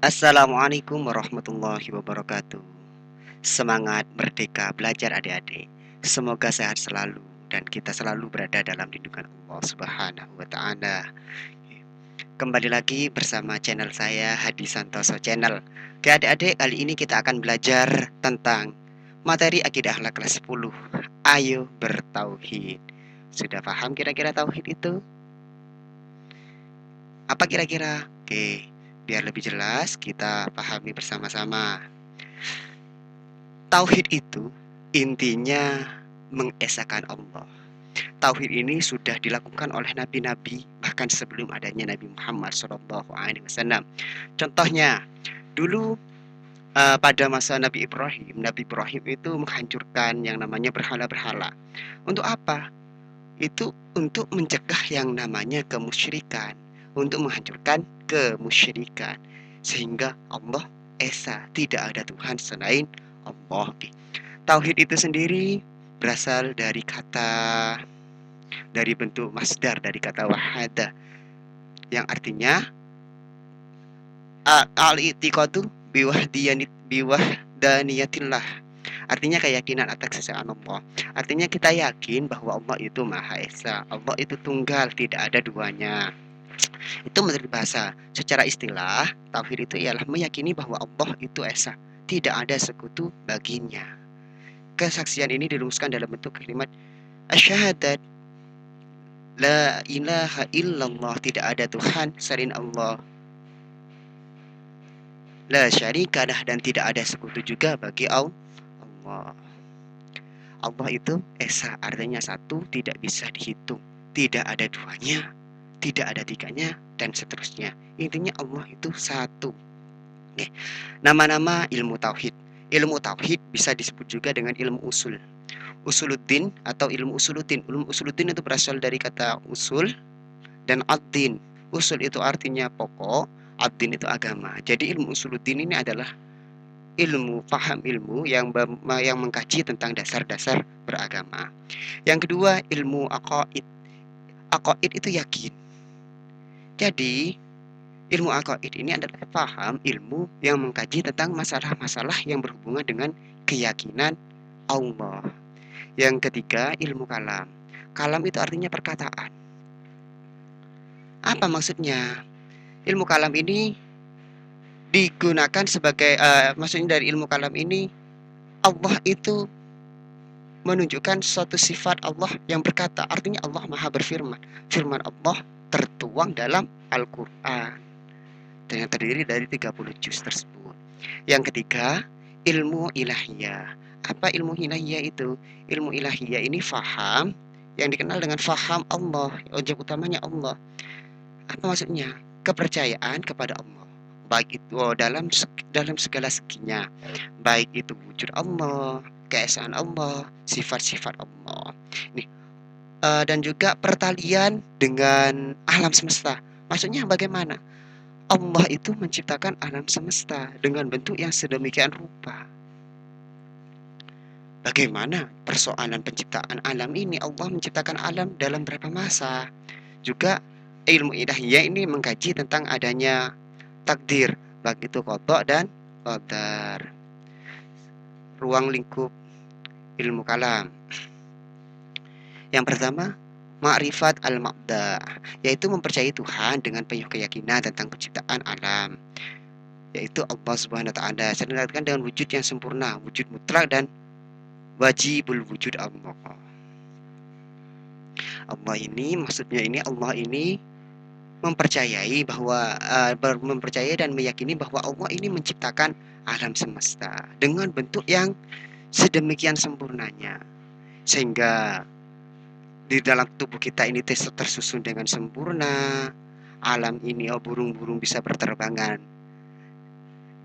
Assalamualaikum warahmatullahi wabarakatuh. Semangat merdeka belajar adik-adik. Semoga sehat selalu dan kita selalu berada dalam lindungan Allah Subhanahu wa taala. Kembali lagi bersama channel saya Hadi Santoso Channel. Oke adik-adik, kali ini kita akan belajar tentang materi akidah akhlak kelas 10. Ayo bertauhid. Sudah paham kira-kira tauhid itu? Apa kira-kira? Oke, biar lebih jelas kita pahami bersama-sama. Tauhid itu intinya mengesahkan Allah. Tauhid ini sudah dilakukan oleh nabi-nabi bahkan sebelum adanya Nabi Muhammad SAW. Contohnya, dulu pada masa Nabi Ibrahim itu menghancurkan yang namanya berhala-berhala. Untuk apa? Itu untuk mencegah yang namanya kemusyrikan, untuk menghancurkan kemusyrikan. Sehingga Allah Esa, tidak ada Tuhan selain Allah. Tauhid itu sendiri berasal dari bentuk masdar dari kata wahada yang artinya al-i'tiqadu biwahdaniyatillah. Artinya keyakinan atas keesaan Allah. Artinya kita yakin bahwa Allah itu Maha Esa, Allah itu tunggal, tidak ada duanya. Itu menurut bahasa. Secara istilah, tauhid itu ialah meyakini bahwa Allah itu Esa, tidak ada sekutu baginya. Kesaksian ini dirumuskan dalam bentuk kalimat asyhadat la ilaha illallah, tidak ada Tuhan selain Allah, la syarikalah, dan tidak ada sekutu juga bagi Allah. Allah itu Esa, artinya satu, tidak bisa dihitung, tidak ada duanya, tidak ada tiganya, dan seterusnya. Intinya Allah itu satu. Oke. Nama-nama ilmu tauhid. Ilmu tauhid bisa disebut juga dengan ilmu usul. Usuluddin atau ilmu usuluddin. Ilmu usuluddin itu berasal dari kata usul dan ad-din. Usul itu artinya pokok, ad-din itu agama. Jadi ilmu usuluddin ini adalah paham ilmu yang mengkaji tentang dasar-dasar beragama. Yang kedua, ilmu aqaid. Aqaid itu yakin. Jadi, ilmu aqaid ini adalah paham ilmu yang mengkaji tentang masalah-masalah yang berhubungan dengan keyakinan Allah. Yang ketiga, ilmu kalam. Kalam itu artinya perkataan. Apa maksudnya? Ilmu kalam ini digunakan sebagai maksudnya dari ilmu kalam ini Allah itu menunjukkan suatu sifat Allah yang berkata, artinya Allah Maha berfirman. Firman Allah tertuang dalam Al-Qur'an dan yang terdiri dari 30 juz tersebut. Yang ketiga, ilmu ilahiyah. Apa ilmu ilahiyah itu? Ilmu ilahiyah ini faham yang dikenal dengan faham Allah, objek utamanya Allah. Apa maksudnya? Kepercayaan kepada Allah, baik itu dalam segala seginya, baik itu wujud Allah, keesaan Allah, sifat-sifat Allah. Nih, dan juga pertalian dengan alam semesta. Maksudnya bagaimana? Allah itu menciptakan alam semesta dengan bentuk yang sedemikian rupa. Bagaimana persoalan penciptaan alam ini? Allah menciptakan alam dalam berapa masa? Juga ilmu ilahiyah ini mengkaji tentang adanya takdir, baik itu qada dan qadar. Ruang lingkup ilmu kalam. Yang pertama, ma'rifat al-mabda, yaitu mempercayai Tuhan dengan penuh keyakinan tentang penciptaan alam, yaitu Allah Subhanahu wa taala. Saya dikatakan dengan wujud yang sempurna, wujud mutlak dan wajibul wujud Allah. Allah ini maksudnya ini Allah ini mempercayai bahwa mempercayai dan meyakini bahwa Allah ini menciptakan alam semesta dengan bentuk yang sedemikian sempurnanya, sehingga di dalam tubuh kita ini tersusun dengan sempurna. Alam ini, burung-burung bisa berterbangan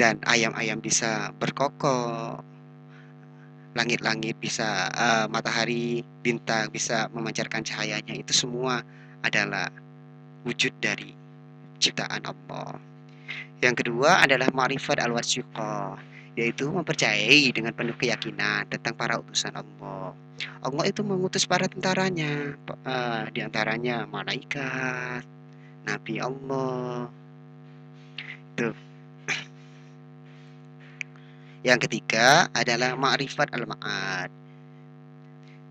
dan ayam-ayam bisa berkokok, langit-langit bisa, matahari, bintang bisa memancarkan cahayanya. Itu semua adalah wujud dari ciptaan Allah. Yang kedua adalah ma'rifat al-wasiqah, yaitu mempercayai dengan penuh keyakinan tentang para utusan Allah. Allah itu mengutus para tentaranya, di antaranya malaikat, nabi Allah. Tuh. Yang ketiga adalah ma'rifat al-ma'ad,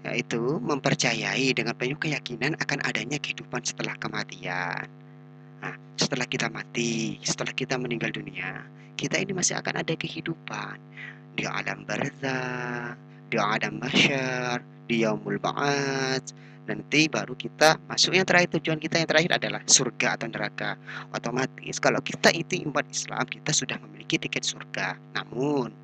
yaitu mempercayai dengan penuh keyakinan akan adanya kehidupan setelah kematian. Nah, setelah kita mati, setelah kita meninggal dunia, kita ini masih akan ada kehidupan di alam barzakh, di alam mahsyar, di yaumul ba'ats. Nanti baru kita masuk yang terakhir, tujuan kita yang terakhir adalah surga atau neraka. Otomatis kalau kita itu umat Islam, kita sudah memiliki tiket surga. Namun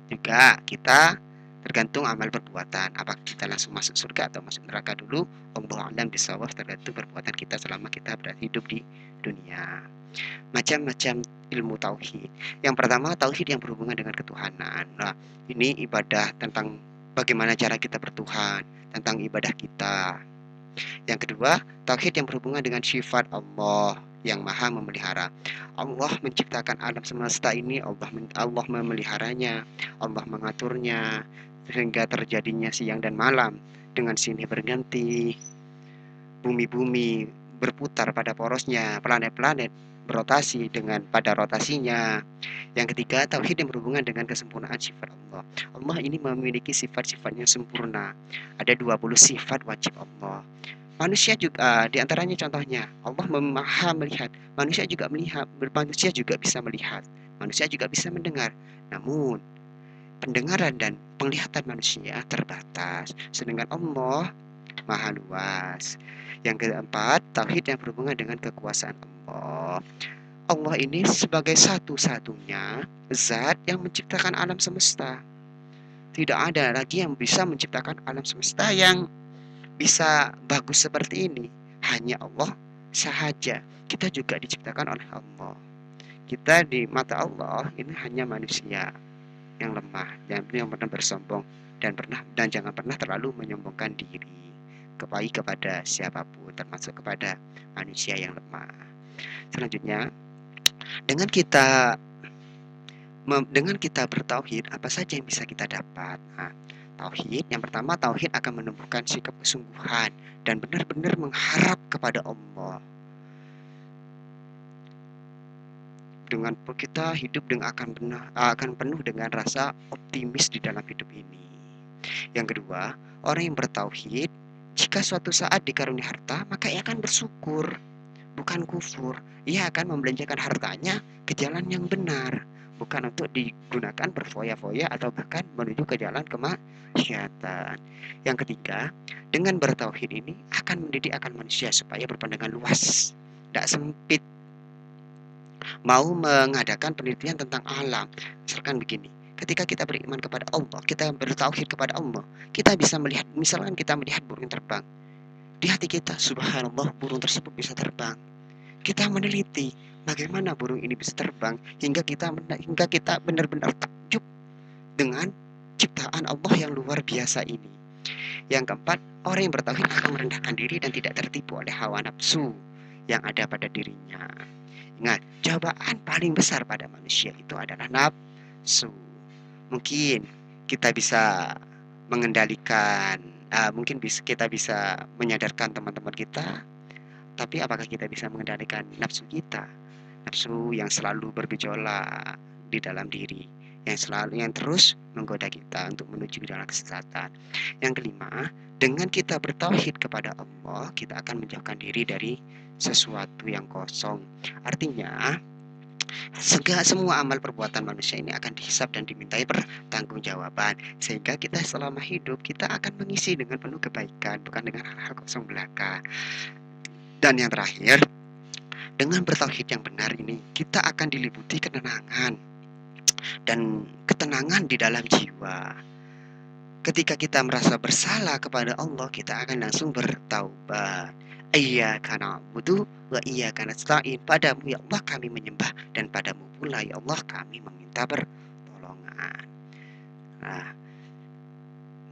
juga kita tergantung amal perbuatan. Apakah kita langsung masuk surga atau masuk neraka dulu? Allah alam bisawab, tergantung perbuatan kita selama kita hidup di dunia. Macam-macam ilmu tauhid. Yang pertama, tauhid yang berhubungan dengan ketuhanan. Nah, ini ibadah tentang bagaimana cara kita bertuhan, tentang ibadah kita. Yang kedua, tauhid yang berhubungan dengan sifat Allah yang maha memelihara. Allah menciptakan alam semesta ini, Allah memeliharanya, Allah mengaturnya sehingga terjadinya siang dan malam dengan silih berganti, bumi-bumi berputar pada porosnya, planet-planet berotasi dengan pada rotasinya. Yang ketiga, tauhid yang berhubungan dengan kesempurnaan sifat Allah. Allah ini memiliki sifat-sifat yang sempurna. Ada 20 sifat wajib Allah. Manusia juga di antaranya contohnya, Allah maha melihat. Manusia juga melihat, manusia juga bisa melihat. Manusia juga bisa mendengar. Namun, pendengaran dan penglihatan manusia terbatas. Sedangkan Allah maha luas. Yang keempat, tauhid yang berhubungan dengan kekuasaan Allah. Allah ini sebagai satu-satunya zat yang menciptakan alam semesta. Tidak ada lagi yang bisa menciptakan alam semesta yang bisa bagus seperti ini. Hanya Allah sahaja. Kita juga diciptakan oleh Allah. Kita di mata Allah ini hanya manusia yang lemah, yang pernah bersombong dan jangan pernah terlalu menyombongkan diri kepada siapapun, termasuk kepada manusia yang lemah. Selanjutnya, dengan kita bertauhid, apa saja yang bisa kita dapat? Nah, tauhid yang pertama, tauhid akan menumbuhkan sikap kesungguhan dan benar-benar mengharap kepada Allah. Dengan kita hidup akan penuh dengan rasa optimis di dalam hidup ini. Yang kedua, orang yang bertauhid, jika suatu saat dikaruniai harta, maka ia akan bersyukur, bukan kufur. Ia akan membelanjakan hartanya ke jalan yang benar, bukan untuk digunakan berfoya-foya atau bahkan menuju ke jalan kemaksiatan. Yang ketiga, dengan bertauhid ini akan mendidik manusia supaya berpandangan luas, tidak sempit. Mau mengadakan penelitian tentang alam, misalkan begini. Ketika kita beriman kepada Allah, kita bertauhid kepada Allah, kita bisa melihat, misalkan kita melihat burung terbang. Di hati kita, subhanallah, burung tersebut bisa terbang. Kita meneliti bagaimana burung ini bisa terbang hingga kita benar-benar takjub dengan ciptaan Allah yang luar biasa ini. Yang keempat, orang yang bertauhid akan merendahkan diri dan tidak tertipu oleh hawa nafsu yang ada pada dirinya. Ingat, cobaan paling besar pada manusia itu adalah nafsu. Mungkin kita bisa mengendalikan, kita bisa menyadarkan teman-teman kita, tapi apakah kita bisa mengendalikan nafsu kita? Nafsu yang selalu bergejolak di dalam diri, yang terus menggoda kita untuk menuju dalam kesesatan. Yang kelima, dengan kita bertauhid kepada Allah, kita akan menjauhkan diri dari sesuatu yang kosong. Artinya, semua amal perbuatan manusia ini akan dihisab dan dimintai pertanggungjawaban, sehingga kita selama hidup kita akan mengisi dengan penuh kebaikan, bukan dengan hal-hal kosong belaka. Dan yang terakhir, dengan bertauhid yang benar ini, kita akan diliputi ketenangan dan ketenangan di dalam jiwa. Ketika kita merasa bersalah kepada Allah, kita akan langsung bertaubat. Iyyaka na'budu wa iyyaka nasta'in. Padamu ya Allah kami menyembah, dan padamu pula ya Allah kami meminta pertolongan. Nah,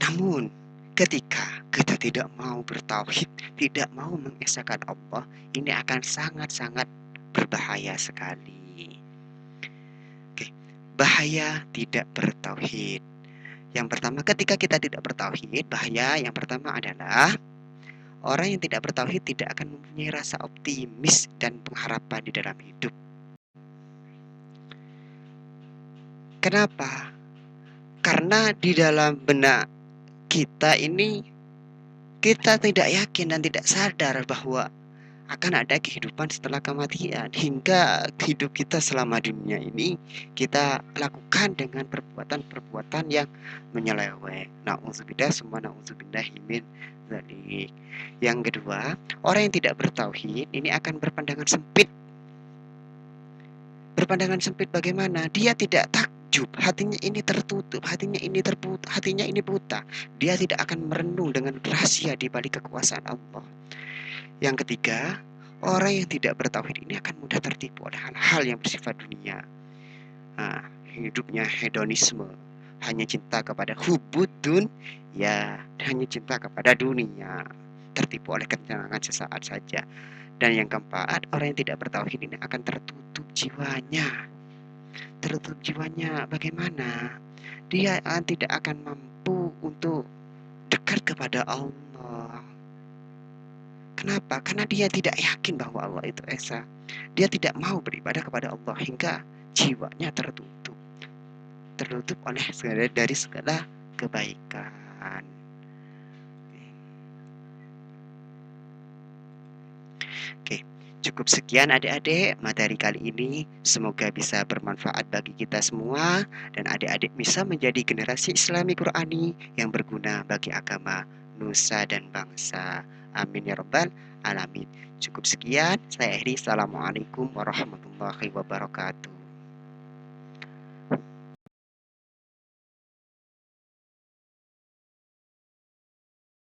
namun ketika kita tidak mau bertauhid, tidak mau mengesahkan Allah, ini akan sangat-sangat berbahaya sekali. Oke, bahaya tidak bertauhid. Yang pertama, ketika kita tidak bertauhid, bahaya yang pertama adalah orang yang tidak bertauhid tidak akan mempunyai rasa optimis dan pengharapan di dalam hidup. Kenapa? Karena di dalam benak kita ini, kita tidak yakin dan tidak sadar bahwa akan ada kehidupan setelah kematian. Hingga hidup kita selama dunia ini kita lakukan dengan perbuatan-perbuatan yang menyeleweng. Nauzubillah summa nauzubillah min dzalik. Yang kedua, orang yang tidak bertauhid ini akan berpandangan sempit. Berpandangan sempit bagaimana? Dia tidak takjub, hatinya ini tertutup, hatinya ini buta. Dia tidak akan merenung dengan rahasia di balik kekuasaan Allah. Yang ketiga, orang yang tidak bertauhid ini akan mudah tertipu oleh hal-hal yang bersifat dunia. Nah, hidupnya hedonisme, hanya cinta kepada hubudun, ya, hanya cinta kepada dunia, tertipu oleh ketenangan sesaat saja. Dan yang keempat, orang yang tidak bertauhid ini akan tertutup jiwanya. Tertutup jiwanya bagaimana? Dia tidak akan mampu untuk dekat kepada Allah. Kenapa? Karena dia tidak yakin bahwa Allah itu esa. Dia tidak mau beribadah kepada Allah hingga jiwanya tertutup. Tertutup oleh dari segala kebaikan. Oke, cukup sekian adik-adik materi kali ini. Semoga bisa bermanfaat bagi kita semua dan adik-adik bisa menjadi generasi Islami Qurani yang berguna bagi agama, nusa dan bangsa. Amin ya rabbal alamin. Cukup sekian, saya akhiri. Assalamualaikum warahmatullahi wabarakatuh.